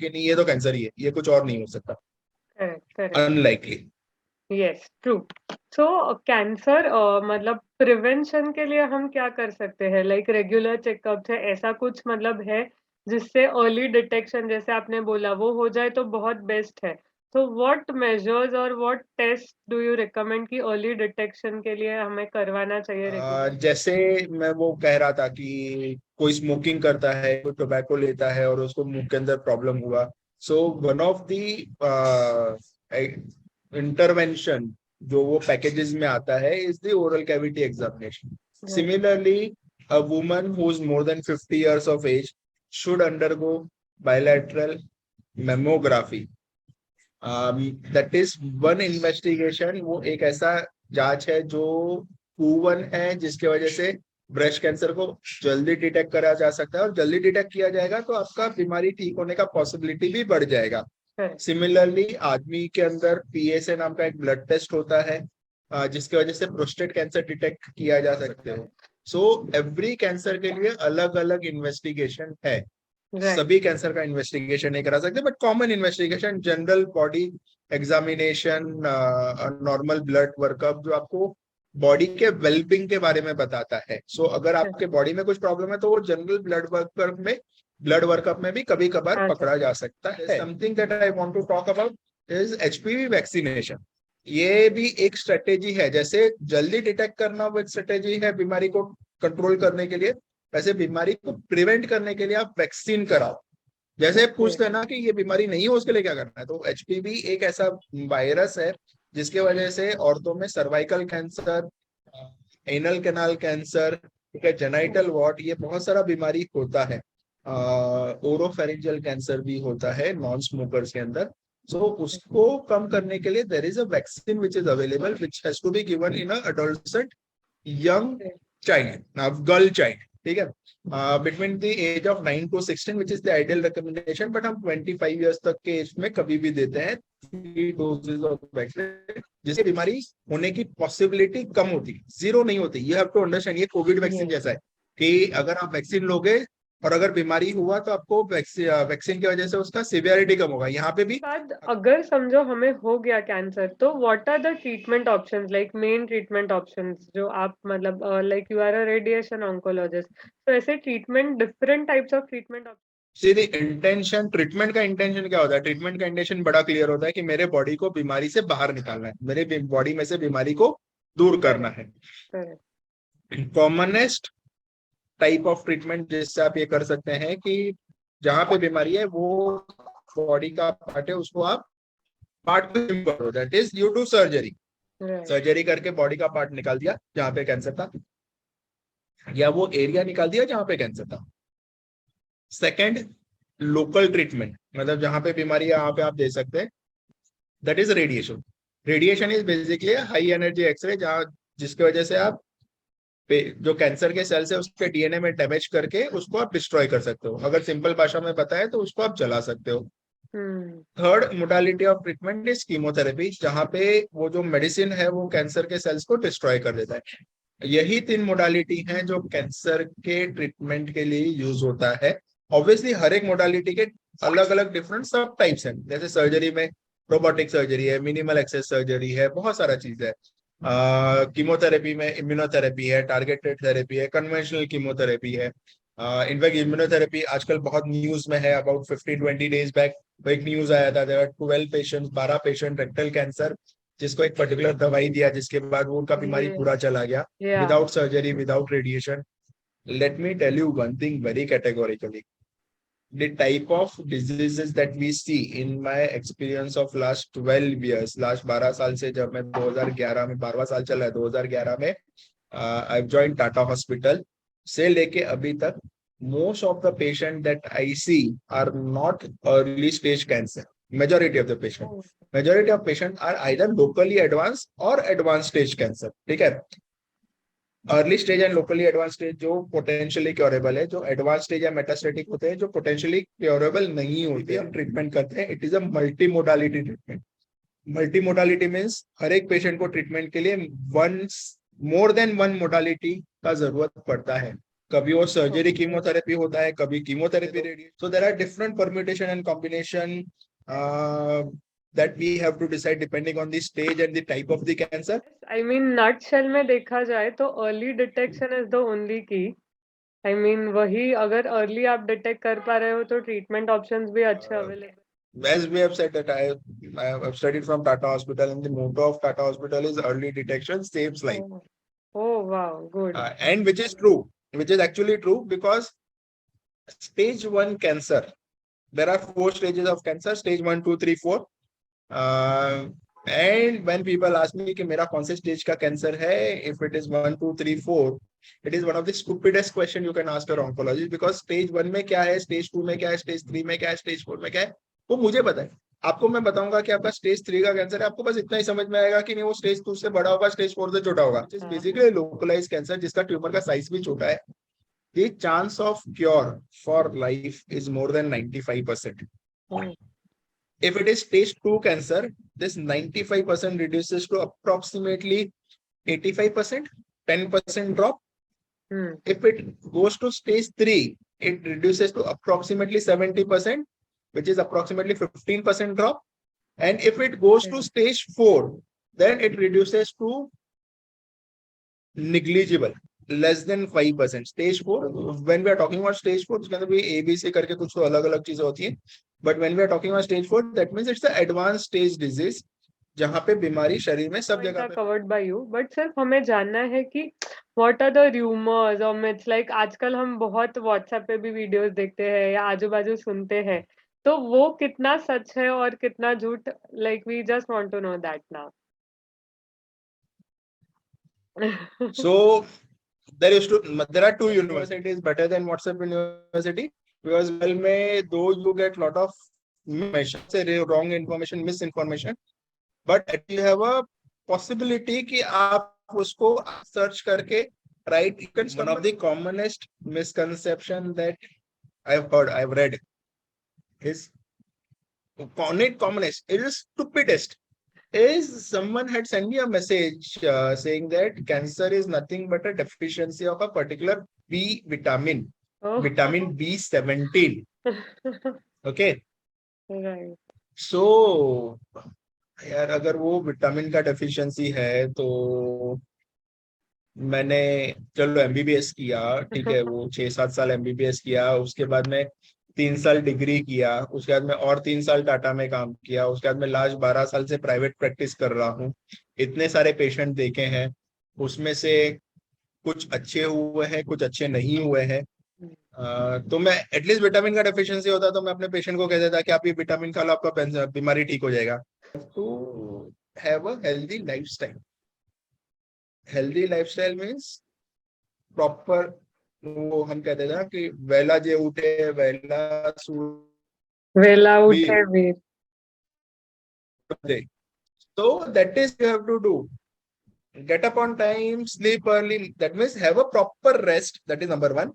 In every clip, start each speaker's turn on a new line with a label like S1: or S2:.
S1: कि नहीं ये तो कैंसर ही है, ये कुछ और नहीं हो सकता,
S2: correct correct,
S1: unlikely.
S2: Yes true. So cancer मतलब प्रिवेंशन के लिए हम क्या कर सकते हैं? लाइक रेगुलर चेकअप्स है, ऐसा कुछ मतलब है जिससे अर्ली डिटेक्शन, जैसे आपने बोला, वो हो जाए तो बहुत बेस्ट है। तो व्हाट मेजर्स और what test do you recommend कि अर्ली डिटेक्शन के लिए हमें करवाना चाहिए रेगुलर?
S1: जैसे मैं वो कह रहा था कि कोई स्मोकिंग करता है, कोई टोबैको लेता है और उसको मुंह के अंदर प्रॉब्लम हुआ, so one of the intervention जो वो पैकेजेस में आता है is the oral cavity examination.
S2: Right.
S1: Similarly a woman who is more than 50 years of age should undergo bilateral mammography. That is one investigation, वो एक ऐसा जांच है जो प्रूवन है, जिसके वजह से ब्रेस्ट कैंसर को जल्दी डिटेक्ट करा जा सकता है, और जल्दी डिटेक्ट किया जाएगा तो आपका बीमारी ठीक होने का पॉसिबिलिटी भी बढ़ जाएगा।
S2: करेक्ट।
S1: सिमिलरली आदमी के अंदर पीएसए नाम का एक ब्लड टेस्ट होता है, जिसकी वजह से प्रोस्टेट कैंसर डिटेक्ट किया जा सकते हो। सो एवरी कैंसर के लिए अलग अलग इन्वेस्टिगेशन है,
S2: राइट।
S1: सभी कैंसर का इन्वेस्टिगेशन नहीं करा सकते, but common investigation, general body examination, normal blood workup जो आपको बॉडी के वेलबींग के बारे में बताता है। सो अगर आपके बॉडी में कुछ प्रॉब्लम है तो वो जनरल ब्लड वर्कअप में भी कभी कभार
S2: हाँ
S1: पकड़ा जा सकता है। Something that I want to talk about is HPV vaccination. ये भी एक स्ट्रेटेजी है, जैसे जल्दी डिटेक्ट करना वो एक स्ट्रेटेजी है बीमारी को कंट्रोल करने के लिए, वैसे बीमारी को प्रिवेंट करने के लिए आप वैक्सीन कराओ। जैसे पूछते हैं ना कि ये बीमारी नहीं हो उसके लिए क्या करना है, तो एचपीवी एक ऐसा वायरस है जिसके वजह से औरतों में cervical cancer, anal canal cancer, ठीक है, जेनाइटल वॉट, ये बहुत सारा बीमारी होता है। ओरोफेरिंजियल कैंसर भी होता है नॉन स्मोकर्स के अंदर। सो उसको कम करने के लिए there is a vaccine which is available, which has to be given in a adolescent young child, girl child, ठीक है, between the age of 9 to 16 which is the ideal recommendation, but हम 25 years तक के as में कभी भी देते हैं 3 डोजेज ऑफ वैक्सीन, जिससे बीमारी होने की पॉसिबिलिटी कम होती है, जीरो नहीं होती। यू हैव टू अंडरस्टैंड, ये कोविड वैक्सीन जैसा है कि अगर आप वैक्सीन लोगे और अगर बीमारी हुआ तो आपको वैक्सीन की वजह से उसका सिवियरिटी कम होगा, यहाँ पे भी।
S2: बाद अगर समझो हमें हो गया कैंसर, तो what are the treatment options, like main treatment options जो आप मतलब like you are a radiation oncologist, तो ऐसे treatment, different types of treatment option.
S1: सीधी इंटेंशन, ट्रीटमेंट का इंटेंशन क्या होता है? ट्रीटमेंट का इंटेंशन बड़ा क्लियर होता है कि मेरे बॉडी को बीमारी से बाहर निकालना है, मेरे बॉडी में से बीमारी को दूर करना
S2: करेक्ट
S1: है।
S2: Correct.
S1: Commonest type of treatment जिससे आप ये कर सकते हैं कि जहां पे बीमारी है वो बॉडी का पार्ट है, उसको आप पार्ट पे करो, that is you do surgery.
S2: Right.
S1: Surgery करके बॉडी का पार्ट निकाल दिया जहां पे कैंसर था, या वो एरिया निकाल दिया जहां पे कैंसर था। सेकंड, लोकल ट्रीटमेंट, मतलब जहां पे बीमारी है यहाँ पे आप दे सकते हैं, that is radiation. Radiation is basically high energy X-ray, जहां जिसकी वजह से आप जो कैंसर के सेल्स है उसके डीएनए में डैमेज करके उसको आप डिस्ट्रॉय कर सकते हो। अगर सिंपल भाषा में बताएं तो उसको आप जला सकते हो।
S2: Hmm.
S1: Third modality of treatment is chemotherapy, जहां पे वो जो मेडिसिन है वो कैंसर के सेल्स को डिस्ट्रॉय कर देता है। यही तीन मोडालिटी हैं जो कैंसर के ट्रीटमेंट के लिए यूज होता है। ऑब्वियसली हर एक मोडालिटी के अलग अलग डिफरेंट सब टाइप्स हैं, जैसे सर्जरी में रोबोटिक सर्जरी है, मिनिमल एक्सेस सर्जरी है, बहुत सारा चीज है। कीमोथेरेपी में इम्यूनोथेरेपी है, टारगेटेड थेरेपी है, कन्वेंशनल कीमोथेरेपी है। इनफैक्ट इम्यूनोथेरेपी आजकल बहुत न्यूज में है। अबाउट 15-20 डेज बैक एक न्यूज आया था, 12 पेशेंट, 12 पेशेंट रेक्टल कैंसर, जिसको एक पर्टिकुलर दवाई दिया जिसके बाद वो उनका बीमारी पूरा चला गया,
S2: या
S1: without surgery, without radiation. Let me tell you one thing very categorically, the type of diseases that we see in my experience of last 12 years, last 12 साल से, जब मैं 2011 में, 12वां साल चल रहा है, 2011 में आई जॉइन टाटा हॉस्पिटल से लेके अभी तक, most of the patient that I see are not early stage cancer. Majority of patient are either locally advanced or advanced stage cancer, ठीक है। Early stage and locally advance stage जो potentially curable है, जो advance stage या metastatic होते हैं जो potentially curable नहीं होते, हम ट्रीटमेंट करते हैं। It is a multi modality treatment. Multi modality means हर एक पेशेंट को ट्रीटमेंट के लिए one more than one modality का जरूरत पड़ता है। कभी वो सर्जरी
S2: Okay.
S1: कीमोथेरेपी होता है, कभी chemotherapy radiation. So there are different permutation and combination that we have to decide depending on the stage and the type of the cancer.
S2: I mean, nutshell में देखा जाए तो early detection is the only key. I mean, वही अगर early आप detect कर पा रहे हो तो treatment options भी अच्छे available.
S1: As we have said that I have studied from Tata Hospital, and the motto of Tata Hospital is early detection saves life.
S2: Oh, oh wow, good.
S1: And which is true, which is actually true, because stage 1 cancer, there are 4 stages of cancer, stage 1, 2, 3, 4. And when people ask me कि मेरा कौन से stage का cancer है, if it is 1, 2, 3, 4, it is one of the stupidest question you can ask your oncologist, because stage 1 में क्या है, stage 2 में क्या है, stage 3 में क्या है, stage 4 में क्या है, वो मुझे पता है. आपको मैं बताऊंगा कि आपका स्टेज 3 का कैंसर है, आपको बस इतना ही समझ में आएगा कि नहीं वो स्टेज 2 से बड़ा होगा, स्टेज 4 से छोटा होगा. बेसिकली लोकलाइज कैंसर जिसका ट्यूमर का साइज भी छोटा है. The chance of cure for life is more than 95%. If it is stage 2 cancer, this 95% reduces to approximately 85%, 10% drop. If it goes to stage 3, it reduces to approximately 70%, which is approximately 15% drop. And if it goes to stage 4, then it reduces to negligible, less than 5%. Stage 4, when we are talking about stage 4, उसके अंदर भी ABC करके कुछ तो अलग अलग चीजें होती हैं. But when we are talking about stage 4, that means it's the advanced stage disease, जहाँ पे बीमारी शरीर में सब जगह पे.
S2: covered by you, but सिर्फ हमें जानना है कि what are the rumors or myths, like आजकल हम बहुत WhatsApp पे भी वीडियोस देखते हैं या आजू बाजू सुनते हैं, तो वो कितना सच है और कितना झूठ, like we just want to know that now.
S1: So there are 2 universities better than WhatsApp University, because well में though you get lot of wrong information, misinformation, but you have a possibility कि आप उसको search करके right. One of the commonest misconception that I've read is not commonest, it is stupidest, is someone had sent me a message saying that cancer is nothing but a deficiency of a particular B vitamin, vitamin B17. Okay.
S2: Right.
S1: So यार अगर वो vitamin का deficiency है तो मैंने चलो MBBS किया, ठीक है, वो 6-7 साल एमबीबीएस किया, उसके बाद में 3 साल डिग्री किया, उसके बाद में और 3 साल टाटा में काम किया, उसके बाद में लास्ट 12 साल से प्राइवेट प्रैक्टिस कर रहा हूँ, इतने सारे पेशेंट देखे हैं, उसमें से कुछ अच्छे हुए हैं, कुछ अच्छे नहीं हुए हैं. तो मैं एटलीस्ट विटामिन का डेफिशिएंसी होता तो मैं अपने पेशेंट को कह देता कि आप ये विटामिन खा लो, आपका बीमारी ठीक हो जाएगा. To have a healthy lifestyle. Healthy lifestyle means proper, वो हम कहते थे ना कि वेला जे उठे वेला
S2: वेला उठे वीर.
S1: So that is you have to do. Get up on time, sleep early. That means have a proper rest. That is number 1.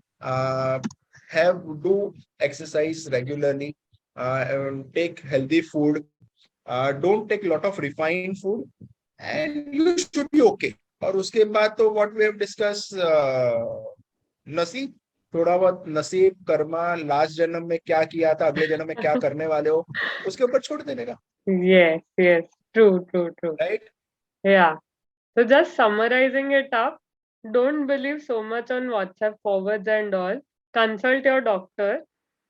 S1: Do exercise regularly. Take healthy food. Don't take a lot of refined food, and you should be okay. और उसके बाद तो what we have discussed, नसीब, थोड़ा बहुत नसीब, Karma, last जन्म में क्या किया था, अगले जन्म में क्या करने वाले हो, उसके ऊपर छोड़ देने का.
S2: Yes, true.
S1: Right?
S2: Yeah. So just summarizing it up, don't believe so much on WhatsApp forwards and all. Consult your doctor.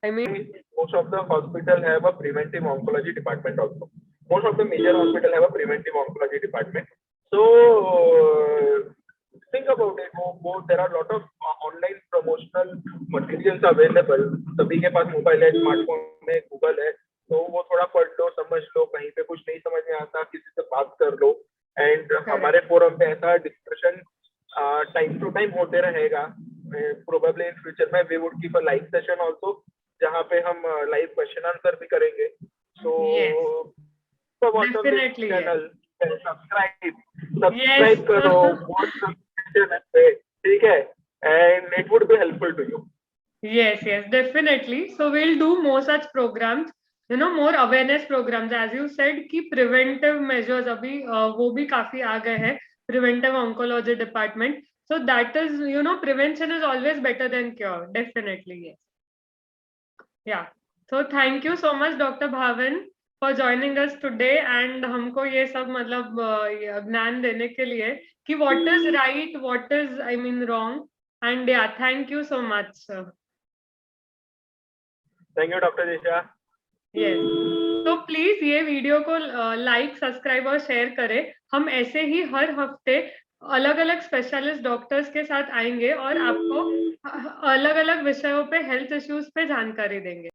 S2: I mean,
S3: most of the hospital have a preventive oncology department also. Most of the major hospital have a preventive oncology department. So think about it. There are a lot of online promotional materials available. सभी के पास mobile है, smartphone में Google है, तो वो थोड़ा पढ़ लो, समझ लो, कहीं पे कुछ नहीं समझ में आता किसी से बात कर लो. एंड हमारे फोरम पे ऐसा डिस्कशन टाइम टू टाइम होते रहेगा. प्रोबेबली इन फ्यूचर में we would keep a live session also, जहाँ पे हम लाइव क्वेश्चन आंसर भी करेंगे. सो
S2: definitely
S3: चैनल सब्सक्राइब करो, ठीक है, and it would be helpful to you.
S2: Yes, definitely. So we'll do more such programs, more awareness programs. As you said कि preventive measures अभी वो भी काफी आ गए हैं, preventive oncology department. So that is, you know, prevention is always better than cure. Definitely, yes. Yeah. So thank you so much, Dr. Bhavan, for joining us today and हमको ये सब मतलब ज्ञान देने के लिए कि what is right, what is I mean wrong, and yeah, thank you so much, sir.
S3: Thank you, Dr. Disha.
S2: Yes. तो प्लीज ये वीडियो को लाइक, सब्सक्राइब और शेयर करें. हम ऐसे ही हर हफ्ते अलग अलग स्पेशलिस्ट डॉक्टर्स के साथ आएंगे और आपको अलग अलग विषयों पे, हेल्थ इश्यूज पे जानकारी देंगे.